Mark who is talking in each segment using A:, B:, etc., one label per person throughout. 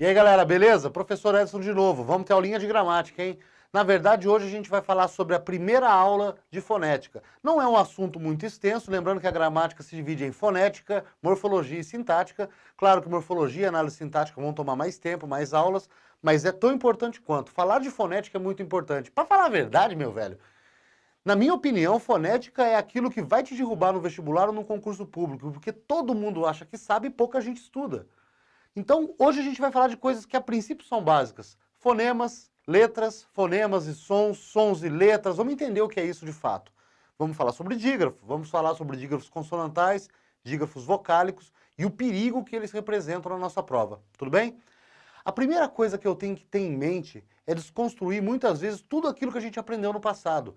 A: E aí, galera, beleza? Professor Edson de novo. Vamos ter aulinha de gramática, hein? Na verdade, hoje a gente vai falar sobre a primeira aula de fonética. Não é um assunto muito extenso, lembrando que a gramática se divide em fonética, morfologia e sintática. Claro que morfologia e análise sintática vão tomar mais tempo, mais aulas, mas é tão importante quanto. Falar de fonética é muito importante. Para falar a verdade, meu velho, na minha opinião, fonética é aquilo que vai te derrubar no vestibular ou no concurso público, porque todo mundo acha que sabe e pouca gente estuda. Então, hoje a gente vai falar de coisas que a princípio são básicas. Fonemas, letras, fonemas e sons, sons e letras. Vamos entender o que é isso de fato. Vamos falar sobre dígrafo, vamos falar sobre dígrafos consonantais, dígrafos vocálicos e o perigo que eles representam na nossa prova. Tudo bem? A primeira coisa que eu tenho que ter em mente é desconstruir muitas vezes tudo aquilo que a gente aprendeu no passado.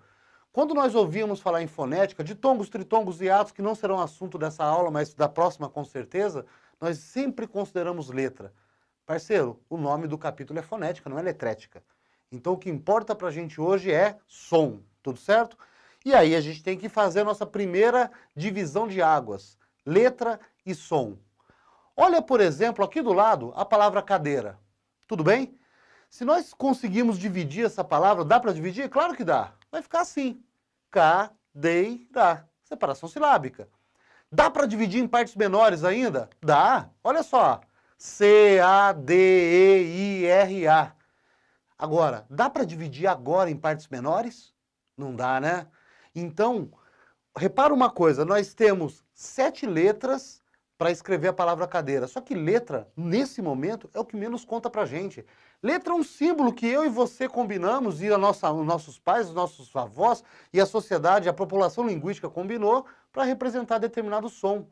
A: Quando nós ouvíamos falar em fonética, de tongos, tritongos e atos, que não serão assunto dessa aula, mas da próxima com certeza, nós sempre consideramos letra. Parceiro, o nome do capítulo é fonética, não é letrética. Então o que importa pra gente hoje é som, tudo certo? E aí a gente tem que fazer a nossa primeira divisão de águas, letra e som. Olha, por exemplo, aqui do lado, a palavra cadeira. Tudo bem? Se nós conseguirmos dividir essa palavra, dá para dividir? Claro que dá. Vai ficar assim. Cadeira. Separação silábica. Dá para dividir em partes menores ainda? Dá. Olha só. C-A-D-E-I-R-A. Agora, dá para dividir agora em partes menores? Não dá, né? Então, repara uma coisa. Nós temos 7 letras para escrever a palavra cadeira. Só que letra, nesse momento, é o que menos conta pra gente. Letra é um símbolo que eu e você combinamos, e os nossos pais, os nossos avós, e a sociedade, a população linguística combinou para representar determinado som.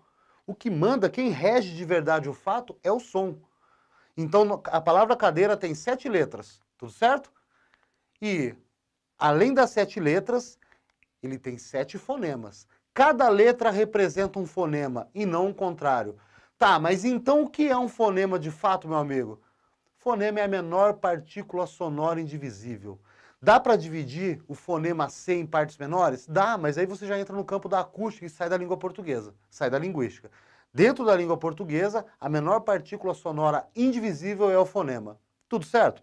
A: O que manda, quem rege de verdade o fato, é o som. Então, a palavra cadeira tem 7 letras, tudo certo? E, além das 7 letras, ele tem 7 fonemas. Cada letra representa um fonema e não o contrário. Tá, mas então o que é um fonema de fato, meu amigo? Fonema é a menor partícula sonora indivisível. Dá para dividir o fonema C em partes menores? Dá, mas aí você já entra no campo da acústica e sai da língua portuguesa, sai da linguística. Dentro da língua portuguesa, a menor partícula sonora indivisível é o fonema. Tudo certo?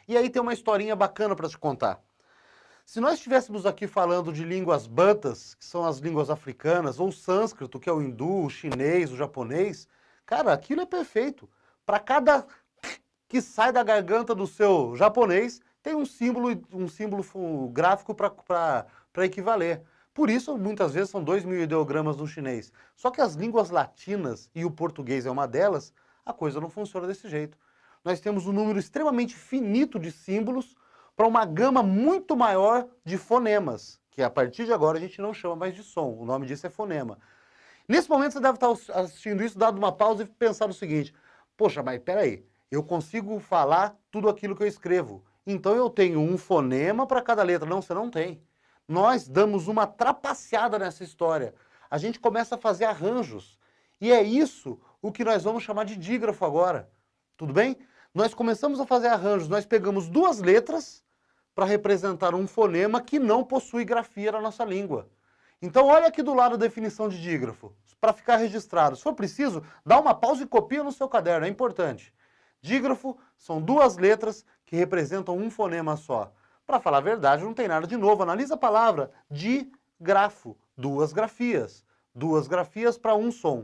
A: E aí tem uma historinha bacana para te contar. Se nós estivéssemos aqui falando de línguas bantas, que são as línguas africanas, ou sânscrito, que é o hindu, o chinês, o japonês, cara, aquilo é perfeito. Para cada que sai da garganta do seu japonês, tem um símbolo gráfico para equivaler. Por isso, muitas vezes, são 2.000 ideogramas no chinês. Só que as línguas latinas, e o português é uma delas, a coisa não funciona desse jeito. Nós temos um número extremamente finito de símbolos para uma gama muito maior de fonemas, que a partir de agora a gente não chama mais de som, o nome disso é fonema. Nesse momento você deve estar assistindo isso, dado uma pausa e pensar o seguinte, poxa, mas peraí, eu consigo falar tudo aquilo que eu escrevo, então eu tenho um fonema para cada letra. Não, você não tem. Nós damos uma trapaceada nessa história. A gente começa a fazer arranjos, e é isso o que nós vamos chamar de dígrafo agora, tudo bem? Nós começamos a fazer arranjos, nós pegamos 2 letras para representar um fonema que não possui grafia na nossa língua. Então olha aqui do lado a definição de dígrafo, para ficar registrado. Se for preciso, dá uma pausa e copia no seu caderno, é importante. Dígrafo são 2 letras que representam um fonema só. Para falar a verdade, não tem nada de novo. Analisa a palavra digrafo, 2 grafias. 2 grafias para um som.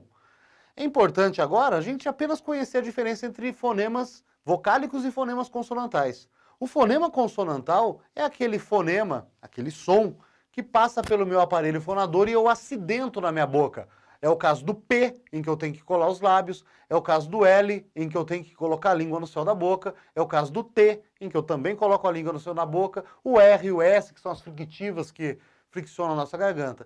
A: É importante agora a gente apenas conhecer a diferença entre fonemas vocálicos e fonemas consonantais. O fonema consonantal é aquele fonema, aquele som, que passa pelo meu aparelho fonador e eu acidento na minha boca. É o caso do P, em que eu tenho que colar os lábios, é o caso do L, em que eu tenho que colocar a língua no céu da boca, é o caso do T, em que eu também coloco a língua no céu da boca, o R e o S, que são as frictivas que friccionam a nossa garganta.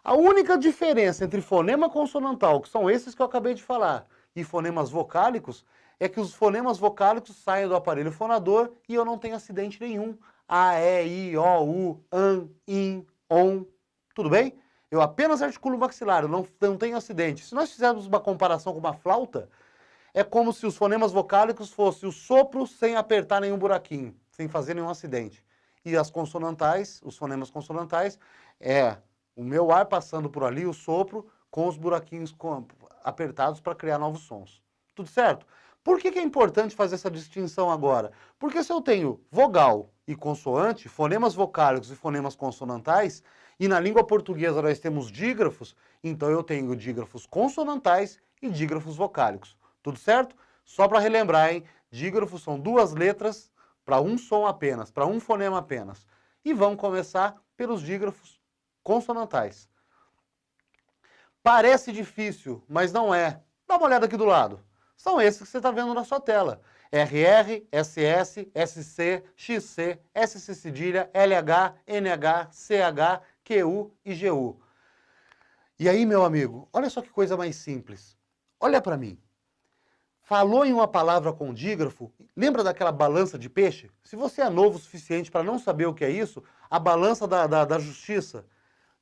A: A única diferença entre fonema consonantal, que são esses que eu acabei de falar, e fonemas vocálicos, é que os fonemas vocálicos saem do aparelho fonador e eu não tenho acidente nenhum. A, E, I, O, U, AN, IN, ON. Tudo bem? Eu apenas articulo o maxilar, eu não tenho acidente. Se nós fizermos uma comparação com uma flauta, é como se os fonemas vocálicos fossem o sopro sem apertar nenhum buraquinho, sem fazer nenhum acidente. E as consonantais, os fonemas consonantais, é o meu ar passando por ali, o sopro, com os buraquinhos apertados para criar novos sons. Tudo certo? Por que é importante fazer essa distinção agora? Porque se eu tenho vogal e consoante, fonemas vocálicos e fonemas consonantais, e na língua portuguesa nós temos dígrafos, então eu tenho dígrafos consonantais e dígrafos vocálicos. Tudo certo? Só para relembrar, hein? Dígrafos são duas letras para um som apenas, para um fonema apenas. E vamos começar pelos dígrafos consonantais. Parece difícil, mas não é. Dá uma olhada aqui do lado. São esses que você está vendo na sua tela. RR, SS, SC, XC, SC cedilha, LH, NH, CH, QU e GU. E aí, meu amigo, olha só que coisa mais simples. Olha para mim. Falou em uma palavra com dígrafo, lembra daquela balança de peixe? Se você é novo o suficiente para não saber o que é isso, a balança da justiça.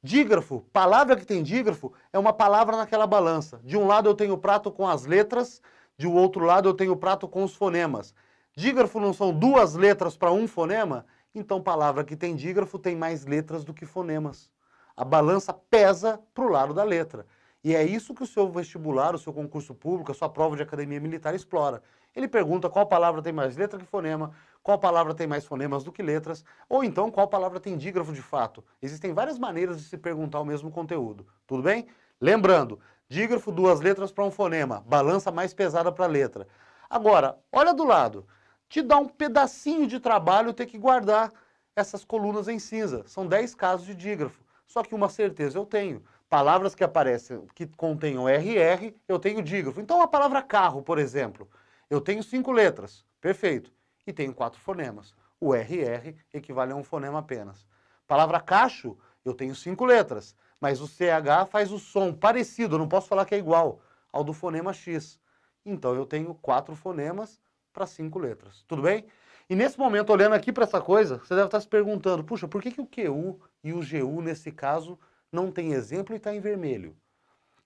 A: Dígrafo, palavra que tem dígrafo, é uma palavra naquela balança. De um lado eu tenho o prato com as letras, de outro lado eu tenho o prato com os fonemas. Dígrafo não são duas letras para um fonema? Então palavra que tem dígrafo tem mais letras do que fonemas. A balança pesa para o lado da letra. E é isso que o seu vestibular, o seu concurso público, a sua prova de academia militar explora. Ele pergunta qual palavra tem mais letra que fonema, qual palavra tem mais fonemas do que letras, ou então qual palavra tem dígrafo de fato. Existem várias maneiras de se perguntar o mesmo conteúdo. Tudo bem? Lembrando, dígrafo, duas letras para um fonema, balança mais pesada para a letra. Agora, olha do lado. Te dá um pedacinho de trabalho ter que guardar essas colunas em cinza. São 10 casos de dígrafo. Só que uma certeza eu tenho. Palavras que aparecem, que contenham RR, eu tenho dígrafo. Então a palavra carro, por exemplo, eu tenho 5 letras. Perfeito. E tenho 4 fonemas. O RR equivale a um fonema apenas. Palavra cacho, eu tenho 5 letras. Mas o CH faz o som parecido, eu não posso falar que é igual ao do fonema X. Então eu tenho 4 fonemas para 5 letras. Tudo bem? E nesse momento, olhando aqui para essa coisa, você deve estar se perguntando, puxa, por que o QU e o GU, nesse caso, não tem exemplo e está em vermelho?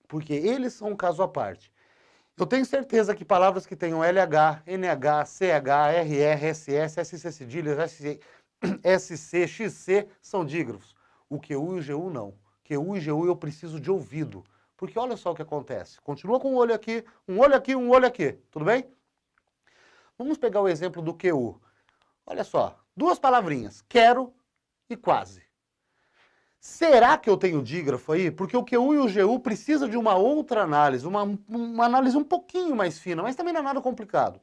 A: Porque eles são um caso à parte. Eu tenho certeza que palavras que tenham LH, NH, CH, RR, SS, SC cedilhas, SC, XC são dígrafos. O QU e o GU não. QU e GU eu preciso de ouvido. Porque olha só o que acontece. Continua com um olho aqui, um olho aqui, um olho aqui. Tudo bem? Vamos pegar o exemplo do QU. Olha só, duas palavrinhas, quero e quase. Será que eu tenho dígrafo aí? Porque o QU e o GU precisam de uma outra análise, uma análise um pouquinho mais fina, mas também não é nada complicado.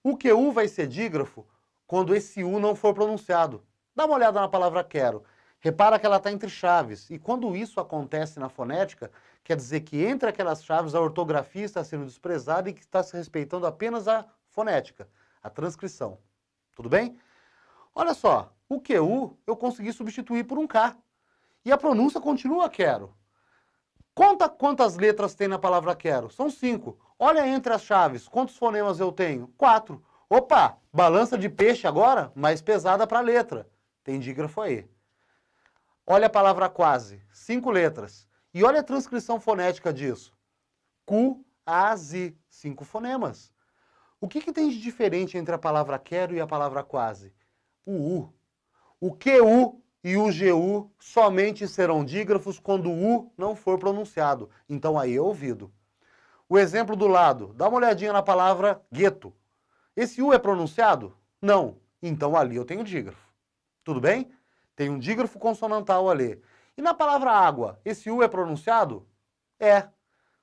A: O QU vai ser dígrafo quando esse U não for pronunciado. Dá uma olhada na palavra quero. Repara que ela está entre chaves. E quando isso acontece na fonética, quer dizer que entre aquelas chaves a ortografia está sendo desprezada e que está se respeitando apenas a fonética, a transcrição. Tudo bem? Olha só, o QU eu consegui substituir por um K. E a pronúncia continua quero. Conta quantas letras tem na palavra quero. São 5. Olha entre as chaves, quantos fonemas eu tenho? 4. Opa, balança de peixe agora, mais pesada para a letra. Tem dígrafo aí. Olha a palavra quase, 5 letras. E olha a transcrição fonética disso. Cu, a, zi, 5 fonemas. O que tem de diferente entre a palavra quero e a palavra quase? O U. O QU e o GU somente serão dígrafos quando o U não for pronunciado. Então aí é ouvido. O exemplo do lado, dá uma olhadinha na palavra gueto. Esse U é pronunciado? Não. Então ali eu tenho dígrafo. Tudo bem? Tem um dígrafo consonantal ali. E na palavra água, esse U é pronunciado? É.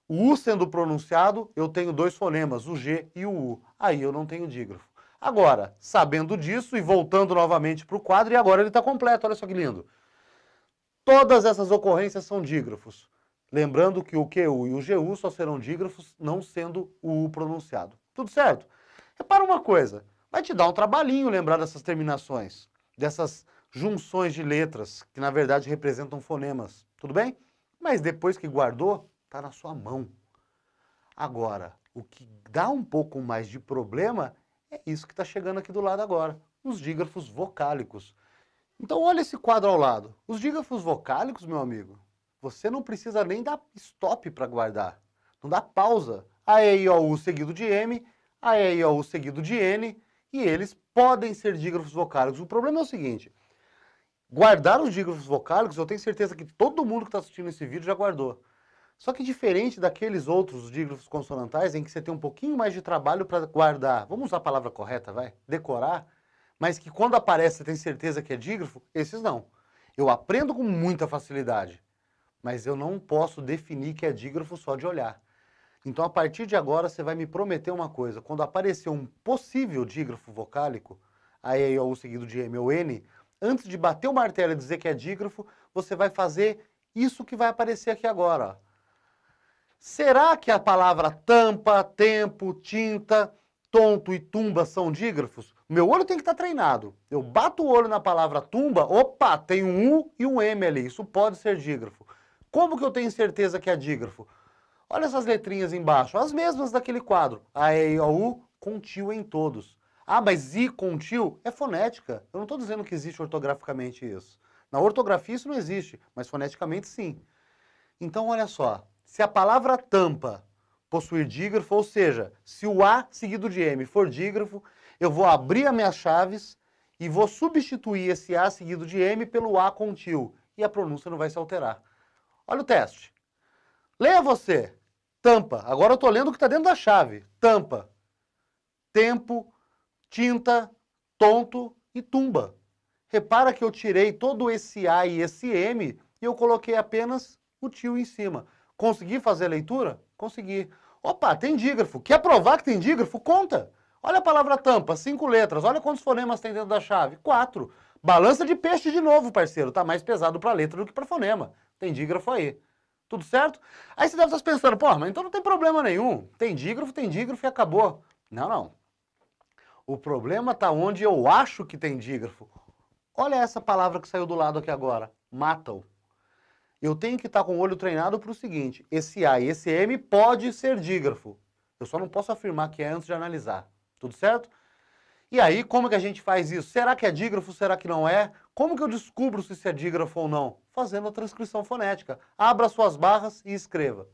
A: O U sendo pronunciado, eu tenho 2 fonemas, o G e o U. Aí eu não tenho dígrafo. Agora, sabendo disso e voltando novamente para o quadro, e agora ele está completo, olha só que lindo. Todas essas ocorrências são dígrafos. Lembrando que o QU e o GU só serão dígrafos não sendo o U pronunciado. Tudo certo? Repara uma coisa, vai te dar um trabalhinho lembrar dessas terminações, dessas junções de letras, que na verdade representam fonemas. Tudo bem? Mas depois que guardou, está na sua mão. Agora, o que dá um pouco mais de problema é isso que está chegando aqui do lado agora, os dígrafos vocálicos. Então olha esse quadro ao lado. Os dígrafos vocálicos, meu amigo, você não precisa nem dar stop para guardar. Não dá pausa. A, E, I, O, U seguido de M, A, E, I, O, U seguido de N, e eles podem ser dígrafos vocálicos. O problema é o seguinte, guardar os dígrafos vocálicos, eu tenho certeza que todo mundo que está assistindo esse vídeo já guardou. Só que diferente daqueles outros dígrafos consonantais em que você tem um pouquinho mais de trabalho para guardar, vamos usar a palavra correta, vai, decorar, mas que quando aparece você tem certeza que é dígrafo, esses não. Eu aprendo com muita facilidade, mas eu não posso definir que é dígrafo só de olhar. Então, a partir de agora, você vai me prometer uma coisa. Quando aparecer um possível dígrafo vocálico, a, E, I, O, U seguido de M ou N, antes de bater o martelo e dizer que é dígrafo, você vai fazer isso que vai aparecer aqui agora. Ó. Será que a palavra tampa, tempo, tinta, tonto e tumba são dígrafos? Meu olho tem que estar treinado. Eu bato o olho na palavra tumba, opa, tem um U e um M ali. Isso pode ser dígrafo. Como que eu tenho certeza que é dígrafo? Olha essas letrinhas embaixo, as mesmas daquele quadro. A, E, I, O, U, com tio em todos. Ah, mas I com tio é fonética. Eu não estou dizendo que existe ortograficamente isso. Na ortografia isso não existe, mas foneticamente sim. Então, olha só. Se a palavra tampa possuir dígrafo, ou seja, se o A seguido de M for dígrafo, eu vou abrir as minhas chaves e vou substituir esse A seguido de M pelo A com tio. E a pronúncia não vai se alterar. Olha o teste. Leia você. Tampa. Agora eu estou lendo o que está dentro da chave. Tampa. Tempo, tinta, tonto e tumba. Repara que eu tirei todo esse A e esse M e eu coloquei apenas o tio em cima. Consegui fazer a leitura? Consegui. Opa, tem dígrafo. Quer provar que tem dígrafo? Conta. Olha a palavra tampa, 5 letras. Olha quantos fonemas tem dentro da chave. 4. Balança de peixe de novo, parceiro. Tá mais pesado para letra do que para fonema. Tem dígrafo aí. Tudo certo? Aí você deve estar pensando, pô, mas então não tem problema nenhum. Tem dígrafo e acabou. Não, não. O problema está onde eu acho que tem dígrafo. Olha essa palavra que saiu do lado aqui agora. Matam. Eu tenho que estar com o olho treinado para o seguinte. Esse A e esse M pode ser dígrafo. Eu só não posso afirmar que é antes de analisar. Tudo certo? E aí, como que a gente faz isso? Será que é dígrafo? Será que não é? Como que eu descubro se é dígrafo ou não? Fazendo a transcrição fonética. Abra suas barras e escreva.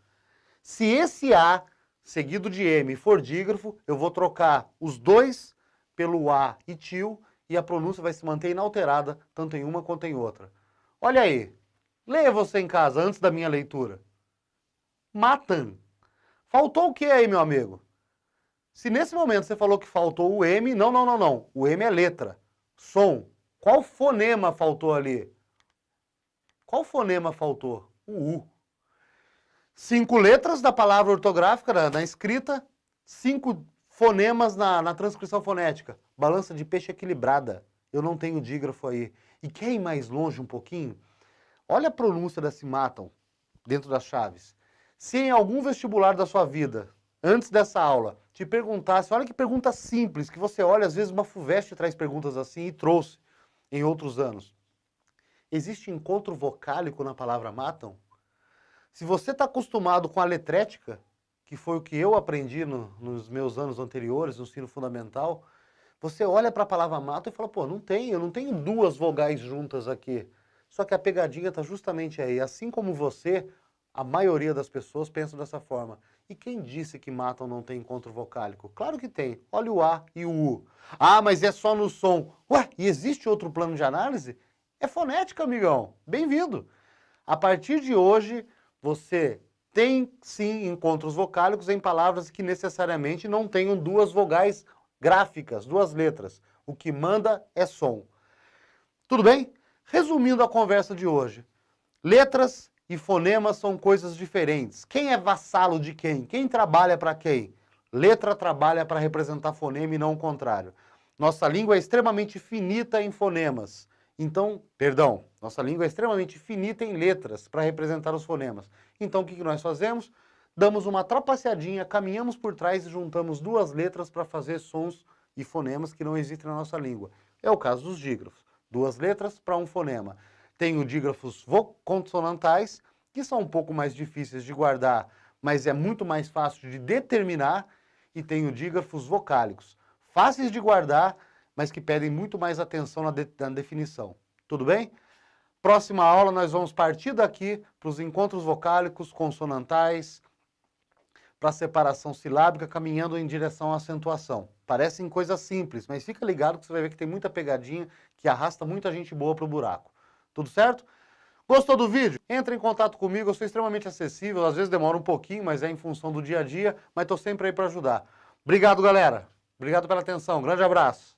A: Se esse A, seguido de M, for dígrafo, eu vou trocar os dois pelo A e tio e a pronúncia vai se manter inalterada, tanto em uma quanto em outra. Olha aí. Leia você em casa, antes da minha leitura. Matam. Faltou o que aí, meu amigo? Se nesse momento você falou que faltou o M, não, não, não, não. O M é letra. Som. Qual fonema faltou ali? Qual fonema faltou? O U. 5 letras da palavra ortográfica na escrita, 5 fonemas na transcrição fonética. Balança de peixe equilibrada. Eu não tenho dígrafo aí. E quer ir mais longe um pouquinho? Olha a pronúncia da se matam dentro das chaves. Se em algum vestibular da sua vida, antes dessa aula, te perguntasse, olha que pergunta simples, que você olha, às vezes uma FUVEST traz perguntas assim e trouxe em outros anos. Existe encontro vocálico na palavra matam? Se você está acostumado com a letrética, que foi o que eu aprendi nos meus anos anteriores, no ensino fundamental, você olha para a palavra matam e fala, pô, não tem, eu não tenho duas vogais juntas aqui. Só que a pegadinha está justamente aí. Assim como você, a maioria das pessoas pensam dessa forma. E quem disse que matam não tem encontro vocálico? Claro que tem. Olha o A e o U. Ah, mas é só no som. Ué, e existe outro plano de análise? É fonética, amigão. Bem-vindo. A partir de hoje, você tem sim encontros vocálicos em palavras que necessariamente não tenham duas vogais gráficas, duas letras. O que manda é som. Tudo bem? Resumindo a conversa de hoje, letras e fonemas são coisas diferentes. Quem é vassalo de quem? Quem trabalha para quem? Letra trabalha para representar fonema e não o contrário. Nossa língua é extremamente finita em fonemas. Então, perdão, nossa língua é extremamente finita em letras para representar os fonemas. Então, o que nós fazemos? Damos uma trapaceadinha, caminhamos por trás e juntamos duas letras para fazer sons e fonemas que não existem na nossa língua. É o caso dos dígrafos. 2 letras para um fonema. Tenho dígrafos consonantais, que são um pouco mais difíceis de guardar, mas é muito mais fácil de determinar, e tenho dígrafos vocálicos, fáceis de guardar, mas que pedem muito mais atenção na definição. Tudo bem? Próxima aula nós vamos partir daqui para os encontros vocálicos, consonantais, para a separação silábica, caminhando em direção à acentuação. Parecem coisas simples, mas fica ligado que você vai ver que tem muita pegadinha que arrasta muita gente boa para o buraco. Tudo certo? Gostou do vídeo? Entra em contato comigo, eu sou extremamente acessível, às vezes demora um pouquinho, mas é em função do dia a dia, mas estou sempre aí para ajudar. Obrigado, galera. Obrigado pela atenção. Grande abraço.